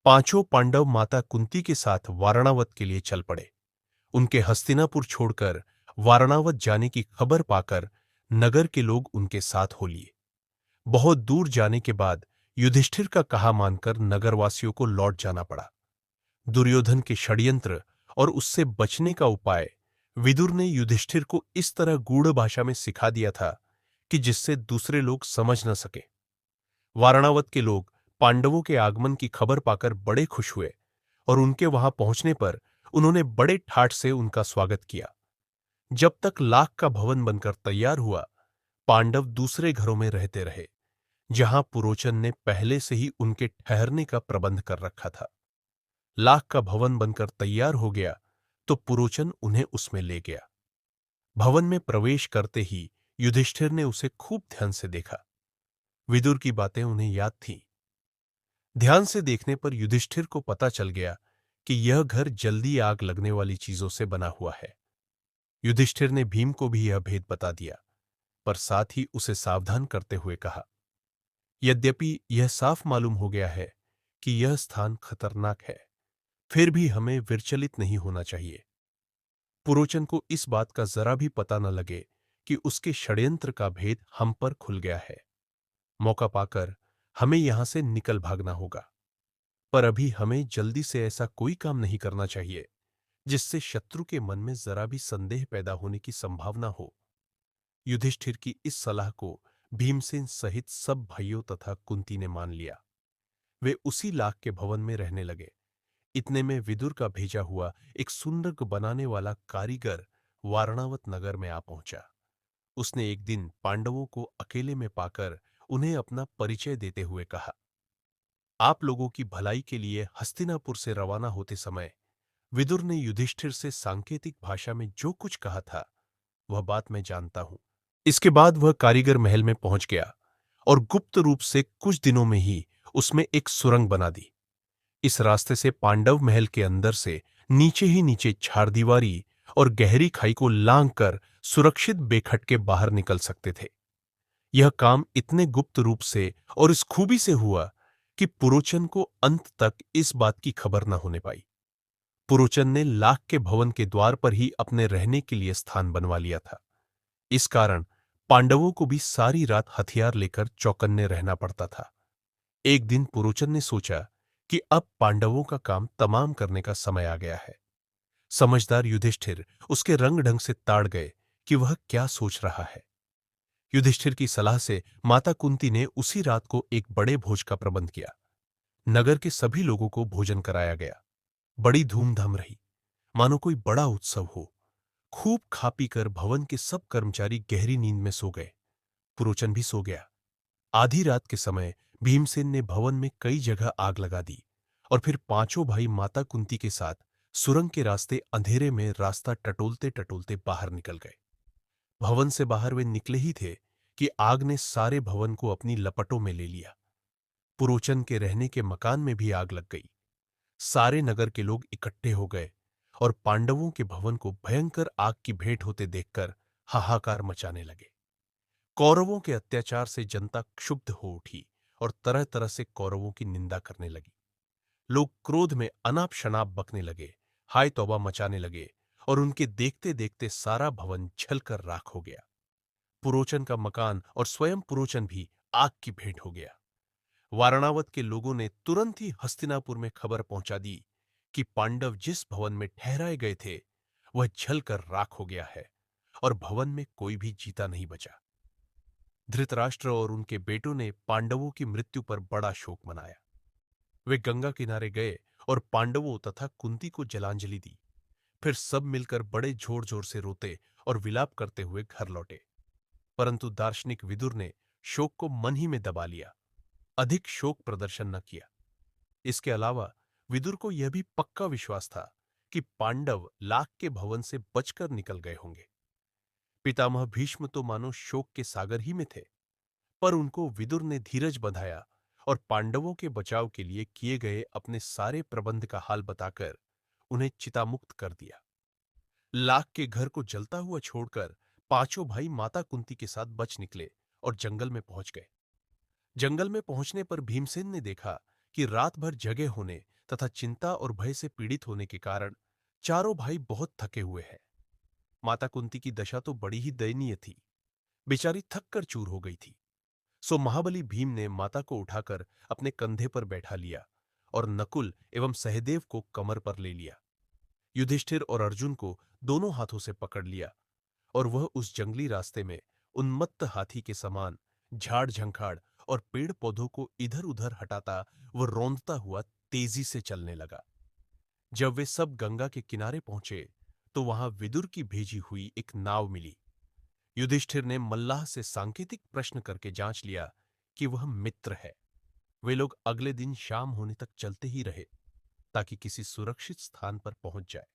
पांचों पांडव माता कुंती के साथ वारणावत के लिए चल पड़े। उनके हस्तिनापुर छोड़कर वारणावत जाने की खबर पाकर नगर के लोग उनके साथ हो लिए। बहुत दूर जाने के बाद युधिष्ठिर का कहा मानकर नगरवासियों को लौट जाना पड़ा। दुर्योधन के षड्यंत्र और उससे बचने का उपाय विदुर ने युधिष्ठिर को इस तरह गूढ़ भाषा में सिखा दिया था कि जिससे दूसरे लोग समझ न सके। वारणावत के लोग पांडवों के आगमन की खबर पाकर बड़े खुश हुए और उनके वहां पहुंचने पर उन्होंने बड़े ठाठ से उनका स्वागत किया। जब तक लाख का भवन बनकर तैयार हुआ, पांडव दूसरे घरों में रहते रहे, जहां पुरोचन ने पहले से ही उनके ठहरने का प्रबंध कर रखा था। लाख का भवन बनकर तैयार हो गया तो पुरोचन उन्हें उसमें ले गया। भवन में प्रवेश करते ही युधिष्ठिर ने उसे खूब ध्यान से देखा। विदुर की बातें उन्हें याद थीं। ध्यान से देखने पर युधिष्ठिर को पता चल गया कि यह घर जल्दी आग लगने वाली चीजों से बना हुआ है। युधिष्ठिर ने भीम को भी यह भेद बता दिया, पर साथ ही उसे सावधान करते हुए कहा, यद्यपि यह साफ मालूम हो गया है कि यह स्थान खतरनाक है, फिर भी हमें विचलित नहीं होना चाहिए। पुरोचन को इस बात का जरा भी पता न लगे कि उसके षड्यंत्र का भेद हम पर खुल गया है। मौका पाकर हमें यहां से निकल भागना होगा, पर अभी हमें जल्दी से ऐसा कोई काम नहीं करना चाहिए जिससे शत्रु के मन में जरा भी संदेह पैदा होने की संभावना हो। युधिष्ठिर की इस सलाह को भीमसेन सहित सब भाइयों तथा कुंती ने मान लिया। वे उसी लाख के भवन में रहने लगे। इतने में विदुर का भेजा हुआ एक सुंदर बनाने वाला कारीगर वारणावत नगर में आ पहुंचा। उसने एक दिन पांडवों को अकेले में पाकर उन्हें अपना परिचय देते हुए कहा, आप लोगों की भलाई के लिए हस्तिनापुर से रवाना होते समय विदुर ने युधिष्ठिर से सांकेतिक भाषा में जो कुछ कहा था, वह बात मैं जानता हूं। इसके बाद वह कारीगर महल में पहुंच गया और गुप्त रूप से कुछ दिनों में ही उसमें एक सुरंग बना दी। इस रास्ते से पांडव महल के अंदर से नीचे ही नीचे झाड़दीवारी और गहरी खाई को लांघ कर सुरक्षित बेखटके बाहर निकल सकते थे। यह काम इतने गुप्त रूप से और इस खूबी से हुआ कि पुरोचन को अंत तक इस बात की खबर न होने पाई। पुरोचन ने लाख के भवन के द्वार पर ही अपने रहने के लिए स्थान बनवा लिया था। इस कारण पांडवों को भी सारी रात हथियार लेकर चौकन्ने रहना पड़ता था। एक दिन पुरोचन ने सोचा कि अब पांडवों का काम तमाम करने का समय आ गया है। समझदार युधिष्ठिर उसके रंग ढंग से ताड़ गए कि वह क्या सोच रहा है। युधिष्ठिर की सलाह से माता कुंती ने उसी रात को एक बड़े भोज का प्रबंध किया। नगर के सभी लोगों को भोजन कराया गया। बड़ी धूमधाम रही, मानो कोई बड़ा उत्सव हो। खूब खा पी कर भवन के सब कर्मचारी गहरी नींद में सो गए। पुरोचन भी सो गया। आधी रात के समय भीमसेन ने भवन में कई जगह आग लगा दी और फिर पांचों भाई माता कुंती के साथ सुरंग के रास्ते अंधेरे में रास्ता टटोलते टटोलते बाहर निकल गए। भवन से बाहर वे निकले ही थे कि आग ने सारे भवन को अपनी लपटों में ले लिया। पुरोचन के रहने के मकान में भी आग लग गई। सारे नगर के लोग इकट्ठे हो गए और पांडवों के भवन को भयंकर आग की भेंट होते देखकर हाहाकार मचाने लगे। कौरवों के अत्याचार से जनता क्षुब्ध हो उठी और तरह तरह से कौरवों की निंदा करने लगी। लोग क्रोध में अनाप शनाप बकने लगे, हाय तौबा मचाने लगे और उनके देखते देखते सारा भवन जलकर राख हो गया। पुरोचन का मकान और स्वयं पुरोचन भी आग की भेंट हो गया। वारणावत के लोगों ने तुरंत ही हस्तिनापुर में खबर पहुंचा दी कि पांडव जिस भवन में ठहराए गए थे वह जलकर राख हो गया है और भवन में कोई भी जीता नहीं बचा। धृतराष्ट्र और उनके बेटों ने पांडवों की मृत्यु पर बड़ा शोक मनाया। वे गंगा किनारे गए और पांडवों तथा कुंती को जलांजलि दी। फिर सब मिलकर बड़े जोर जोर से रोते और विलाप करते हुए घर लौटे। परंतु दार्शनिक विदुर ने शोक को मन ही में दबा लिया, अधिक शोक प्रदर्शन न किया। इसके अलावा विदुर को यह भी पक्का विश्वास था कि पांडव लाख के भवन से बचकर निकल गए होंगे। पितामह भीष्म तो मानो शोक के सागर ही में थे, पर उनको विदुर ने धीरज बंधाया और पांडवों के बचाव के लिए किए गए अपने सारे प्रबंध का हाल बताकर उन्हें चितामुक्त कर दिया। लाख के घर को जलता हुआ छोड़कर पांचों भाई माता कुंती के साथ बच निकले और जंगल में पहुंच गए। जंगल में पहुंचने पर भीमसेन ने देखा कि रात भर जगे होने तथा चिंता और भय से पीड़ित होने के कारण चारों भाई बहुत थके हुए हैं। माता कुंती की दशा तो बड़ी ही दयनीय थी। बेचारी थक कर चूर हो गई थी। सो महाबली भीम ने माता को उठाकर अपने कंधे पर बैठा लिया और नकुल एवं सहदेव को कमर पर ले लिया। युधिष्ठिर और अर्जुन को दोनों हाथों से पकड़ लिया और वह उस जंगली रास्ते में उन्मत्त हाथी के समान झाड़ झंखाड़ और पेड़ पौधों को इधर उधर हटाता व रौंदता हुआ तेजी से चलने लगा। जब वे सब गंगा के किनारे पहुंचे तो वहां विदुर की भेजी हुई एक नाव मिली। युधिष्ठिर ने मल्लाह से सांकेतिक प्रश्न करके जांच लिया कि वह मित्र है। वे लोग अगले दिन शाम होने तक चलते ही रहे ताकि किसी सुरक्षित स्थान पर पहुंच जाए।